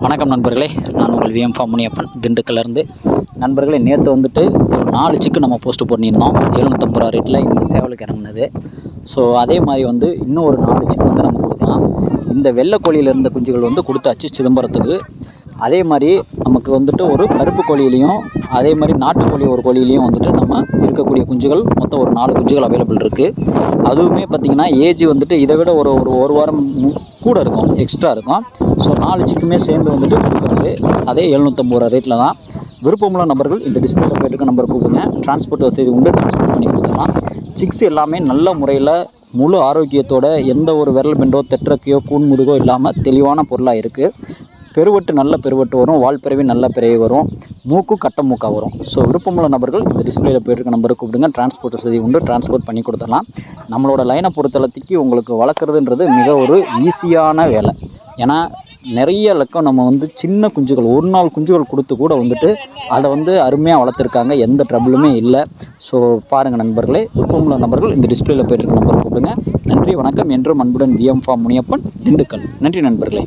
வணக்கம் நண்பர்களே, நான் உங்கள் விஎம் ஃபார்ம் முனியப்பன் திண்டுக்கல்லேருந்து. நண்பர்களே, நேற்று வந்துட்டு ஒரு 4 சிக்கு நம்ம போஸ்ட்டு பண்ணியிருந்தோம். 750 ரூபா ரேட்டில் இந்த சேவலுக்கு இறங்குனது. ஸோ அதே மாதிரி வந்து இன்னும் ஒரு 4 சிக்கு வந்து நம்ம கொடுக்கலாம். இந்த வெள்ளைக்கோழியில் இருந்த குஞ்சுகள் வந்து கொடுத்தாச்சு சிதம்பரத்துக்கு. அதே மாதிரி நமக்கு வந்துட்டு ஒரு கருப்பு கோழியிலையும் அதே மாதிரி நாட்டுக்கோழி ஒரு கோழியிலையும் வந்துட்டு நம்ம இருக்கக்கூடிய குஞ்சுகள் மொத்தம் ஒரு 4 குஞ்சுகள் அவைலபிள் இருக்குது. அதுவுமே பார்த்திங்கன்னா ஏஜ் வந்துட்டு இதை விட ஒரு வாரம் கூட இருக்கும், எக்ஸ்ட்ரா இருக்கும். ஸோ 4 சிக்குமே சேர்ந்து வந்துட்டு கொடுக்குறது அதே 750 ரூபா ரேட்டில் தான். விருப்பமுள்ள நபர்கள் இந்த டிஸ்பிளேல போய்ட்டு நம்பர் கூப்பிடுங்க. டிரான்ஸ்போர்ட் வசதி உண்டு, டிரான்ஸ்போர்ட் பண்ணி கொடுத்துடலாம். சிக்ஸ் எல்லாமே நல்ல முறையில் முழு ஆரோக்கியத்தோட எந்த ஒரு விரல் பெண்டோ தெற்றக்கையோ கூன் முதுகோ இல்லாமல் தெளிவான பொருளாக இருக்குது. பெருவட்டு நல்ல பெருவட்டு வரும், வால் பிறவி நல்ல பிறவி வரும், மூக்கு கட்ட மூக்காக வரும். ஸோ விருப்பமுள்ள நபர்கள் இந்த டிஸ்பிளேல போய்ட்டு நம்பருக்கு கூப்பிடுங்க. டிரான்ஸ்போர்ட் வசதி உண்டு, டிரான்ஸ்போர்ட் பண்ணி கொடுத்துடலாம். நம்மளோட லைனை பொறுத்தளத்துக்கு உங்களுக்கு வளர்க்குறதுன்றது மிக ஒரு ஈஸியான வேலை. ஏன்னா நிறைய லக்கம் நம்ம வந்து சின்ன குஞ்சுகள் 1 நாள் குஞ்சுகள் கொடுத்து கூட வந்துட்டு அதை வந்து அருமையாக வளர்த்துருக்காங்க, எந்த ட்ரபிளுமே இல்லை. ஸோ பாருங்கள் நண்பர்களே, விருப்பமுள்ள நபர்கள் இந்த டிஸ்பிளேல போய்ட்டு நம்பர் கூப்பிடுங்க. நன்றி, வணக்கம். என்றும் அன்புடன் விஎம் ஃபார்ம் முனியப்பன், திண்டுக்கல். நன்றி நண்பர்களே.